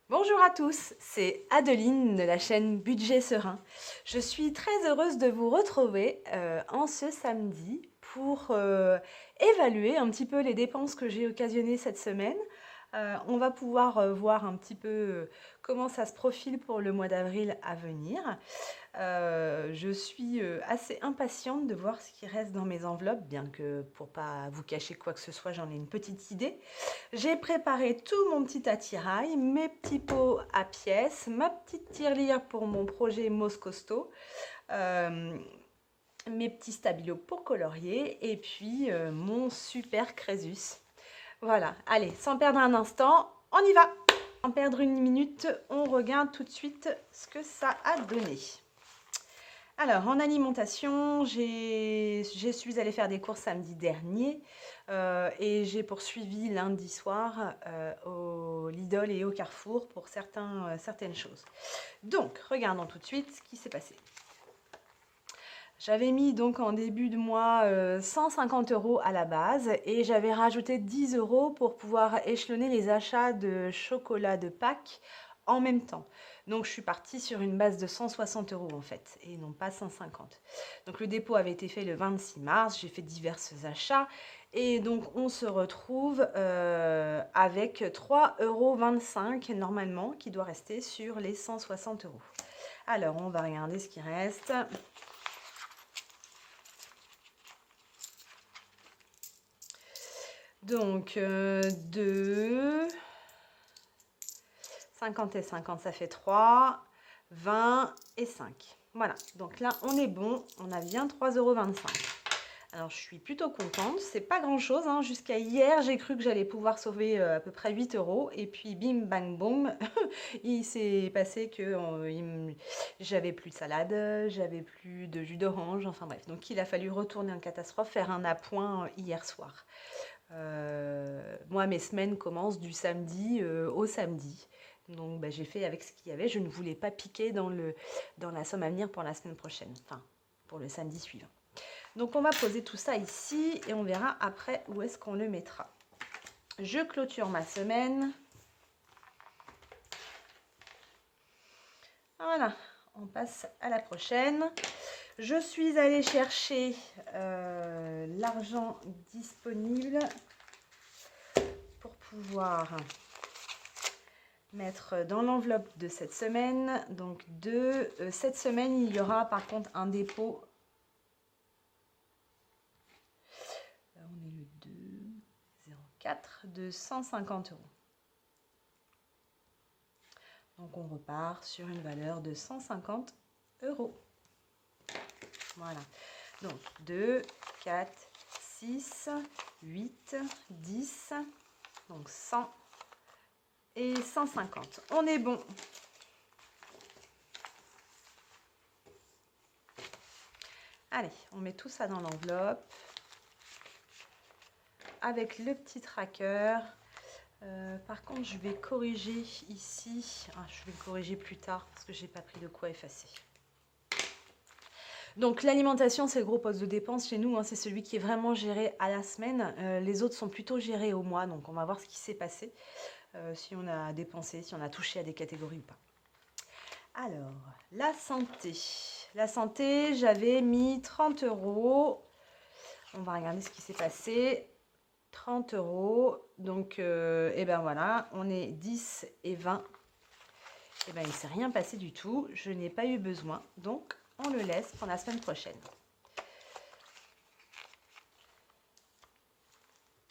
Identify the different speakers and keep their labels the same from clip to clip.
Speaker 1: Bonjour à tous, c'est Adeline de la chaîne Budget Serein. Je suis très heureuse de vous retrouver en ce samedi pour évaluer un petit peu les dépenses que j'ai occasionnées cette semaine. On va pouvoir voir un petit peu comment ça se profile pour le mois d'avril à venir. Je suis assez impatiente de voir ce qui reste dans mes enveloppes, bien que pour pas vous cacher quoi que ce soit, j'en ai une petite idée. J'ai préparé tout mon petit attirail, mes petits pots à pièces, ma petite tirelire pour mon projet Mos Costaud, euh, mes petits stabilos pour colorier et puis mon super Crésus. Voilà, allez, sans perdre un instant, on y va. Sans perdre une minute, on regarde tout de suite ce que ça a donné. Alors, en alimentation, je suis allée faire des courses samedi dernier et j'ai poursuivi lundi soir au Lidl et au Carrefour pour certaines choses. Donc, regardons tout de suite ce qui s'est passé. J'avais mis donc en début de mois 150 € à la base et j'avais rajouté 10 € pour pouvoir échelonner les achats de chocolat de Pâques en même temps. Donc je suis partie sur une base de 160 € en fait et non pas 150. Donc le dépôt avait été fait le 26 mars, j'ai fait divers achats et donc on se retrouve avec 3,25 € normalement qui doit rester sur les 160 €. Alors on va regarder ce qui reste. Donc, 2, 50 et 50, ça fait 3, 20 et 5. Voilà, donc là, on est bon, on a bien 3,25 €. Alors, je suis plutôt contente, c'est pas grand-chose, hein. Jusqu'à hier, j'ai cru que j'allais pouvoir sauver à peu près 8 €. Et puis, bim, bang, boum, il s'est passé que j'avais plus de salade, j'avais plus de jus d'orange, enfin bref. Donc, il a fallu retourner en catastrophe, faire un appoint hier soir. Moi, mes semaines commencent du samedi au samedi. Donc, j'ai fait avec ce qu'il y avait. Je ne voulais pas piquer dans la somme à venir pour la semaine prochaine. Enfin, pour le samedi suivant. Donc, on va poser tout ça ici et on verra après où est-ce qu'on le mettra. Je clôture ma semaine. Voilà, on passe à la prochaine. Je suis allée chercher l'argent disponible pour pouvoir mettre dans l'enveloppe de cette semaine. Donc cette semaine, il y aura par contre un dépôt. Là, on est le 2,04 de 150 €. Donc on repart sur une valeur de 150 €. Voilà. Donc 2, 4, 6, 8, 10. Donc 100 et 150. On est bon. Allez, on met tout ça dans l'enveloppe avec le petit tracker. Par contre, je vais corriger ici. Je vais le corriger plus tard parce que j'ai pas pris de quoi effacer. Donc l'alimentation, c'est le gros poste de dépense chez nous, hein, c'est celui qui est vraiment géré à la semaine. Les autres sont plutôt gérés au mois, donc on va voir ce qui s'est passé, si on a dépensé, si on a touché à des catégories ou pas. Alors, la santé. La santé, j'avais mis 30 €. On va regarder ce qui s'est passé. 30 €. Donc, et ben voilà, on est 10 et 20. Et ben il ne s'est rien passé du tout. Je n'ai pas eu besoin. Donc, on le laisse pour la semaine prochaine.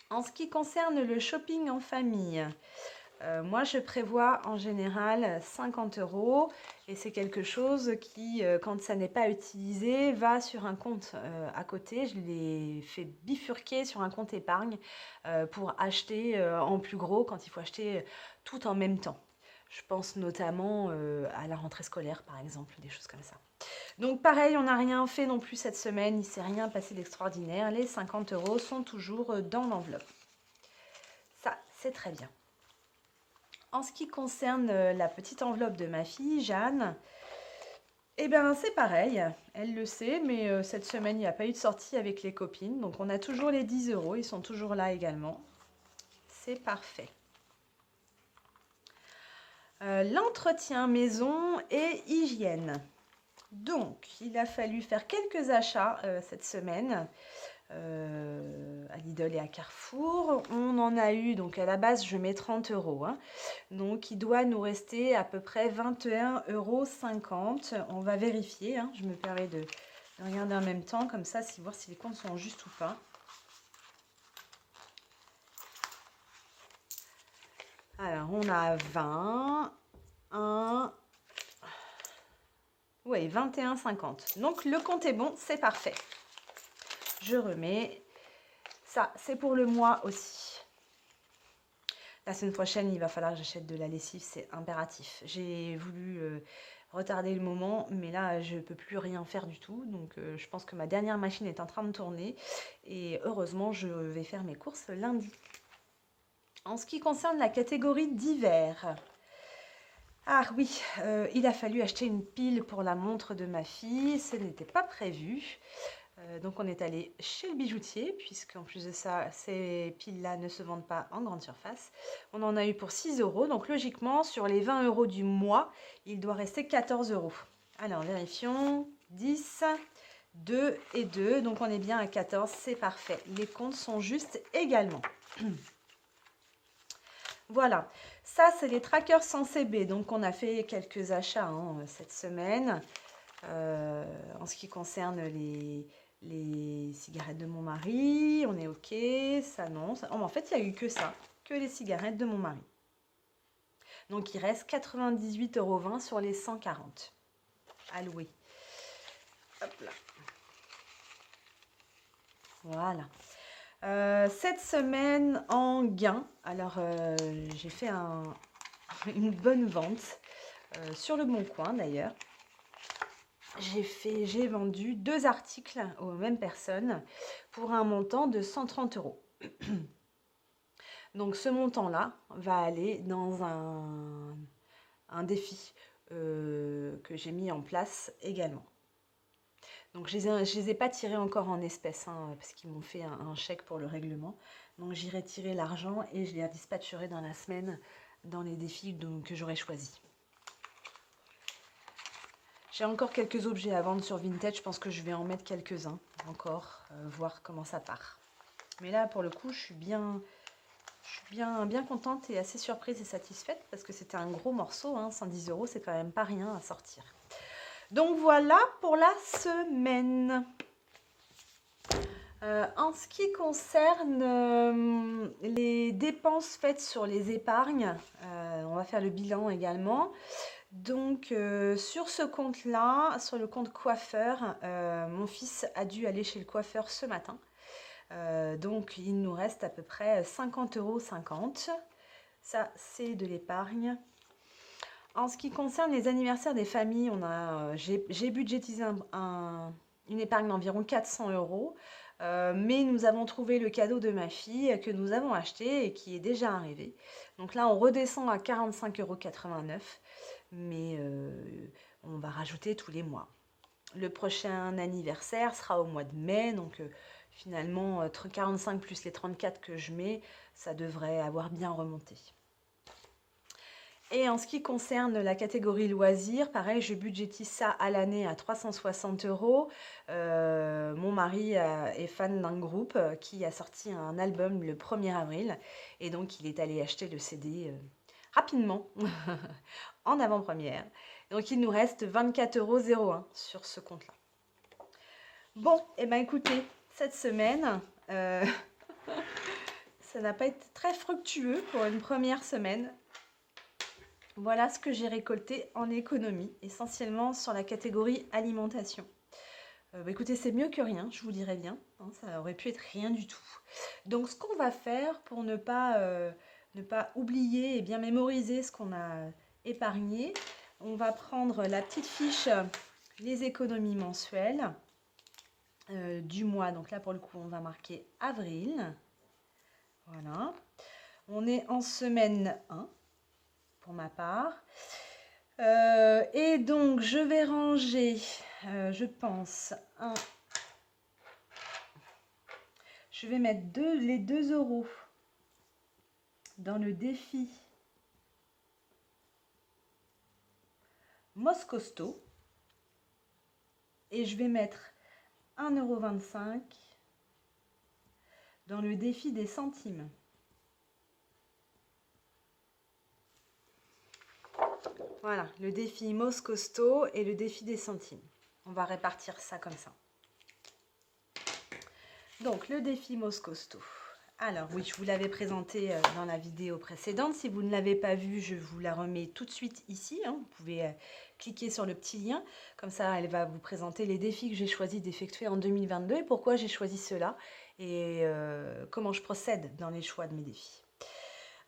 Speaker 1: En ce qui concerne le shopping en famille, moi je prévois en général 50 € et c'est quelque chose qui, quand ça n'est pas utilisé, va sur un compte à côté. Je l'ai fait bifurquer sur un compte épargne pour acheter en plus gros quand il faut acheter tout en même temps. Je pense notamment à la rentrée scolaire par exemple, des choses comme ça. Donc pareil, on n'a rien fait non plus cette semaine, il ne s'est rien passé d'extraordinaire. Les 50 € sont toujours dans l'enveloppe. Ça, c'est très bien. En ce qui concerne la petite enveloppe de ma fille, Jeanne, eh bien c'est pareil, elle le sait, mais cette semaine, il n'y a pas eu de sortie avec les copines. Donc on a toujours les 10 €, ils sont toujours là également. C'est parfait. L'entretien maison et hygiène. Donc, il a fallu faire quelques achats cette semaine à Lidl et à Carrefour. On en a eu, donc à la base, je mets 30 euros. Hein. Donc, il doit nous rester à peu près 21,50 €. On va vérifier. Hein. Je me permets de regarder en même temps, comme ça, voir si les comptes sont justes ou pas. Alors, on a 20, 1, oui, 21,50. Donc, le compte est bon, c'est parfait. Je remets. Ça, c'est pour le mois aussi. La semaine prochaine, il va falloir que j'achète de la lessive, c'est impératif. J'ai voulu retarder le moment, mais là, je ne peux plus rien faire du tout. Donc, je pense que ma dernière machine est en train de tourner. Et heureusement, je vais faire mes courses lundi. En ce qui concerne la catégorie d'hiver, ah oui, il a fallu acheter une pile pour la montre de ma fille. Ce n'était pas prévu. Donc on est allé chez le bijoutier, puisqu'en plus de ça, ces piles-là ne se vendent pas en grande surface. On en a eu pour 6 €. Donc logiquement, sur les 20 € du mois, il doit rester 14 €. Alors vérifions. 10, 2 et 2. Donc on est bien à 14, c'est parfait. Les comptes sont justes également. Voilà, ça c'est les trackers sans CB. Donc on a fait quelques achats hein, cette semaine. En ce qui concerne les cigarettes de mon mari, on est ok, ça non. Ça... Oh, en fait, il n'y a eu que ça, que les cigarettes de mon mari. Donc il reste 98,20 € sur les 140 alloués. Hop là. Voilà. Cette semaine en gain, alors j'ai fait une bonne vente sur le Bon Coin d'ailleurs. J'ai vendu 2 articles aux mêmes personnes pour un montant de 130 €. Donc ce montant-là va aller dans un défi que j'ai mis en place également. Donc je les ai pas tirés encore en espèces hein, parce qu'ils m'ont fait un chèque pour le règlement. Donc j'irai tirer l'argent et je les dispatcherai dans la semaine dans les défis que j'aurai choisis. J'ai encore quelques objets à vendre sur Vinted, je pense que je vais en mettre quelques-uns encore, voir comment ça part. Mais là, pour le coup, je suis bien contente et assez surprise et satisfaite parce que c'était un gros morceau, hein, 110 €, c'est quand même pas rien à sortir. Donc voilà pour la semaine. En ce qui concerne les dépenses faites sur les épargnes, on va faire le bilan également. Donc sur ce compte-là, sur le compte coiffeur, mon fils a dû aller chez le coiffeur ce matin. Donc il nous reste à peu près 50,50 €. Ça, c'est de l'épargne. En ce qui concerne les anniversaires des familles, j'ai budgétisé une épargne d'environ 400 €. Mais nous avons trouvé le cadeau de ma fille que nous avons acheté et qui est déjà arrivé. Donc là, on redescend à 45,89 €. Mais on va rajouter tous les mois. Le prochain anniversaire sera au mois de mai, donc finalement, 45 plus les 34 que je mets, ça devrait avoir bien remonté. Et en ce qui concerne la catégorie loisirs, pareil, je budgétise ça à l'année à 360 €. Mon mari est fan d'un groupe qui a sorti un album le 1er avril. Et donc, il est allé acheter le CD rapidement, en avant-première. Donc, il nous reste 24,01 € sur ce compte-là. Bon, et bien écoutez, cette semaine, ça n'a pas été très fructueux pour une première semaine. Voilà ce que j'ai récolté en économie, essentiellement sur la catégorie alimentation. Écoutez, c'est mieux que rien, je vous dirais bien. Hein, ça aurait pu être rien du tout. Donc, ce qu'on va faire pour ne pas oublier et bien mémoriser ce qu'on a épargné, on va prendre la petite fiche les économies mensuelles du mois. Donc là, pour le coup, on va marquer avril. Voilà. On est en semaine 1. Pour ma part. Et donc, je vais ranger, je pense, je vais mettre les 2 € dans le défi Moscosto. Et je vais mettre 1,25 € dans le défi des centimes. Voilà, le défi Moscosto et le défi des centimes. On va répartir ça comme ça. Donc, le défi Moscosto. Alors, oui, je vous l'avais présenté dans la vidéo précédente. Si vous ne l'avez pas vue, je vous la remets tout de suite ici. Vous pouvez cliquer sur le petit lien. Comme ça, elle va vous présenter les défis que j'ai choisi d'effectuer en 2022 et pourquoi j'ai choisi cela et comment je procède dans les choix de mes défis.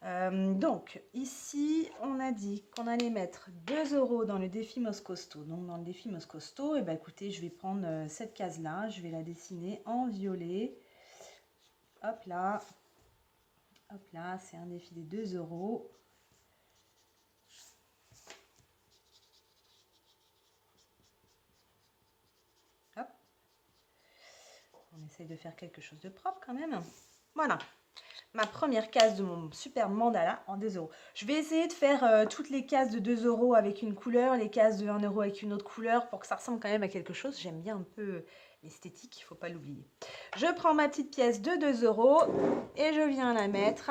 Speaker 1: Donc, ici, on a dit qu'on allait mettre 2 € dans le défi Moscosto. Donc, dans le défi Moscosto, eh ben, écoutez, je vais prendre cette case-là. Je vais la dessiner en violet. Hop là, c'est un défi des 2 €. Hop. On essaye de faire quelque chose de propre quand même. Voilà, ma première case de mon super mandala en 2 €. Je vais essayer de faire toutes les cases de 2 € avec une couleur, les cases de 1 € avec une autre couleur pour que ça ressemble quand même à quelque chose. J'aime bien un peu l'esthétique, il ne faut pas l'oublier. Je prends ma petite pièce de 2 € et je viens la mettre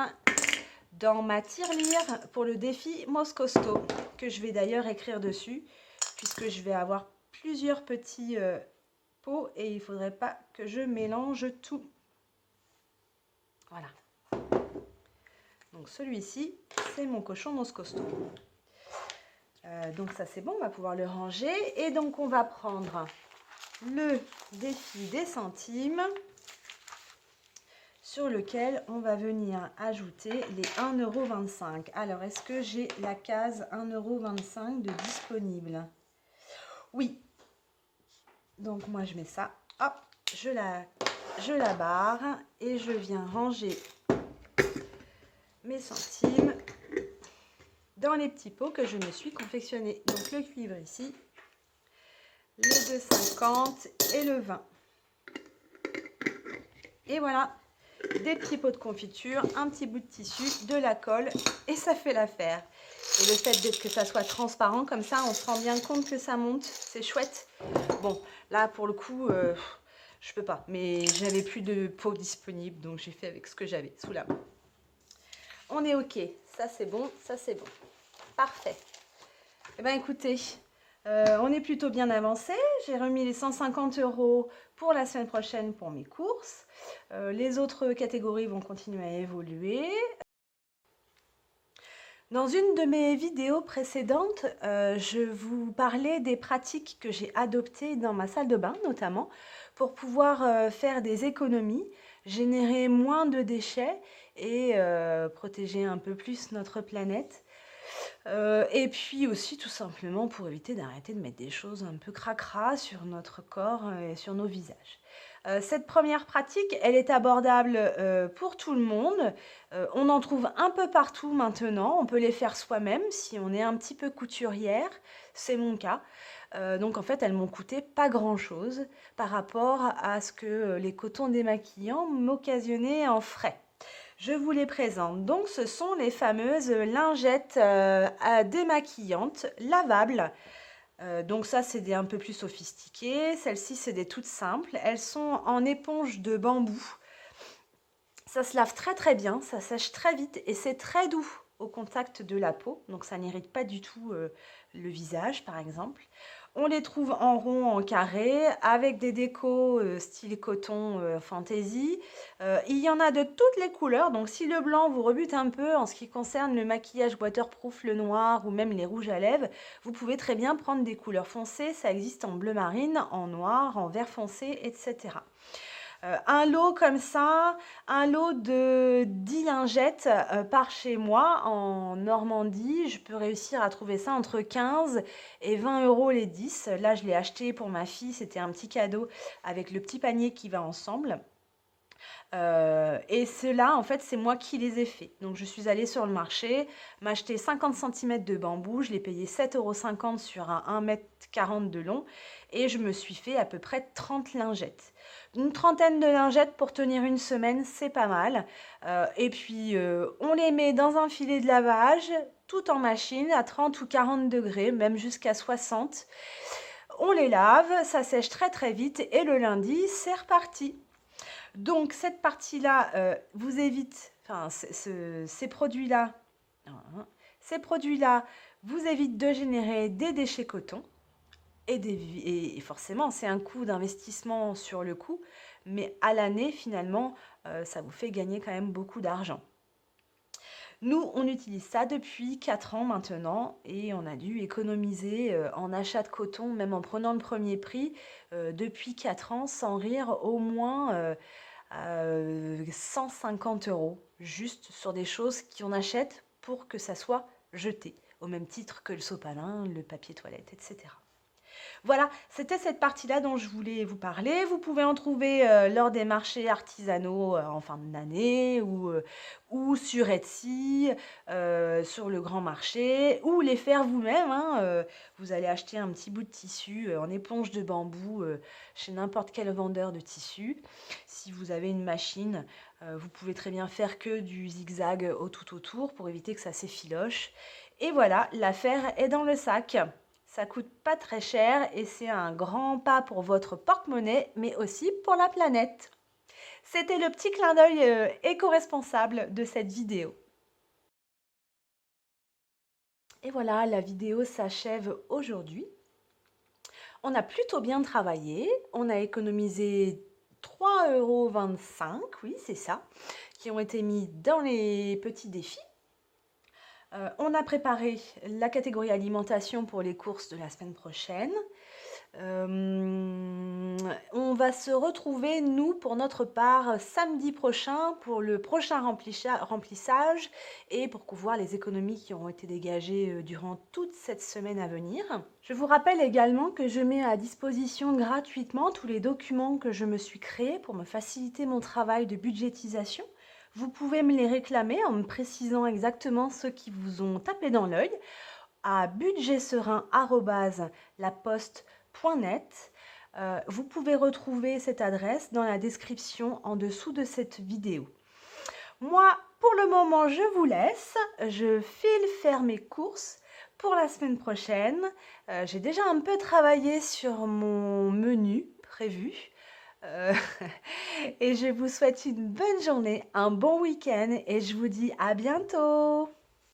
Speaker 1: dans ma tirelire pour le défi Moscosto, que je vais d'ailleurs écrire dessus, puisque je vais avoir plusieurs petits pots et il ne faudrait pas que je mélange tout. Voilà. Donc celui-ci, c'est mon cochon Moscosto. Donc ça c'est bon, on va pouvoir le ranger. Et donc on va prendre le défi des centimes sur lequel on va venir ajouter les 1,25 €. Alors, est-ce que j'ai la case 1,25 € de disponible? Oui. Donc, moi, je mets ça. Hop, je la barre et je viens ranger mes centimes dans les petits pots que je me suis confectionnés. Donc, le cuivre ici, le 2,50 et le 20. Et voilà. Des petits pots de confiture, un petit bout de tissu, de la colle et ça fait l'affaire. Et le fait que ça soit transparent comme ça, on se rend bien compte que ça monte, c'est chouette. Bon, là pour le coup, je peux pas, mais j'avais plus de pots disponibles, donc j'ai fait avec ce que j'avais sous la main. On est ok, ça c'est bon, ça c'est bon. Parfait. Eh bien écoutez, on est plutôt bien avancé. J'ai remis les 150 € pour la semaine prochaine pour mes courses. Les autres catégories vont continuer à évoluer. Dans une de mes vidéos précédentes, je vous parlais des pratiques que j'ai adoptées dans ma salle de bain notamment pour pouvoir faire des économies, générer moins de déchets et protéger un peu plus notre planète. Et puis aussi tout simplement pour éviter d'arrêter de mettre des choses un peu cracra sur notre corps et sur nos visages. Cette première pratique, elle est abordable pour tout le monde. On en trouve un peu partout maintenant. On peut les faire soi-même si on est un petit peu couturière. C'est mon cas. Donc en fait, elles m'ont coûté pas grand-chose par rapport à ce que les cotons démaquillants m'occasionnaient en frais. Je vous les présente. Donc, ce sont les fameuses lingettes démaquillantes lavables. Donc ça, c'est des un peu plus sophistiquées. Celles-ci, c'est des toutes simples. Elles sont en éponge de bambou. Ça se lave très très bien, ça sèche très vite et c'est très doux au contact de la peau. Donc ça n'irrite pas du tout le visage, par exemple. On les trouve en rond, en carré, avec des décos style coton fantaisie. Il y en a de toutes les couleurs, donc si le blanc vous rebute un peu en ce qui concerne le maquillage waterproof, le noir ou même les rouges à lèvres, vous pouvez très bien prendre des couleurs foncées. Ça existe en bleu marine, en noir, en vert foncé, etc. Un lot comme ça, un lot de 10 lingettes par chez moi en Normandie. Je peux réussir à trouver ça entre 15 et 20 € les 10. Là, je l'ai acheté pour ma fille. C'était un petit cadeau avec le petit panier qui va ensemble. Et ceux-là, en fait, c'est moi qui les ai faits. Donc, je suis allée sur le marché, m'acheter 50 cm de bambou. Je l'ai payé 7,50 € sur un 1,40 m de long. Et je me suis fait à peu près 30 lingettes. Une trentaine de lingettes pour tenir une semaine, c'est pas mal. Et puis, on les met dans un filet de lavage. tout en machine à 30 ou 40 degrés, même jusqu'à 60. On les lave, ça sèche très très vite et le lundi, c'est reparti. Donc cette partie-là vous évite, enfin ces produits-là, ces produits-là vous évitent de générer des déchets coton et forcément c'est un coût d'investissement sur le coût, mais à l'année finalement ça vous fait gagner quand même beaucoup d'argent. Nous, on utilise ça depuis 4 ans maintenant et on a dû économiser en achat de coton, même en prenant le premier prix, depuis 4 ans, sans rire, au moins 150 euros, juste sur des choses qu'on achète pour que ça soit jeté, au même titre que le sopalin, le papier toilette, etc. Voilà, c'était cette partie-là dont je voulais vous parler. Vous pouvez en trouver lors des marchés artisanaux en fin d'année ou sur Etsy, sur le grand marché, ou les faire vous-même, hein, vous allez acheter un petit bout de tissu en éponge de bambou chez n'importe quel vendeur de tissu. Si vous avez une machine, vous pouvez très bien faire que du zigzag tout autour pour éviter que ça s'effiloche. Et voilà, l'affaire est dans le sac. Ça coûte pas très cher et c'est un grand pas pour votre porte-monnaie, mais aussi pour la planète. C'était le petit clin d'œil éco-responsable de cette vidéo. Et voilà, la vidéo s'achève aujourd'hui. On a plutôt bien travaillé. On a économisé 3,25 €, oui, c'est ça, qui ont été mis dans les petits défis. On a préparé la catégorie alimentation pour les courses de la semaine prochaine. On va se retrouver, nous, pour notre part, samedi prochain pour le prochain remplissage et pour voir les économies qui auront été dégagées durant toute cette semaine à venir. Je vous rappelle également que je mets à disposition gratuitement tous les documents que je me suis créés pour me faciliter mon travail de budgétisation. Vous pouvez me les réclamer en me précisant exactement ceux qui vous ont tapé dans l'œil à budgetserein@laposte.net. Vous pouvez retrouver cette adresse dans la description en dessous de cette vidéo. Moi, pour le moment, je vous laisse. Je file faire mes courses pour la semaine prochaine. J'ai déjà un peu travaillé sur mon menu prévu. Et je vous souhaite une bonne journée, un bon week-end et je vous dis à bientôt.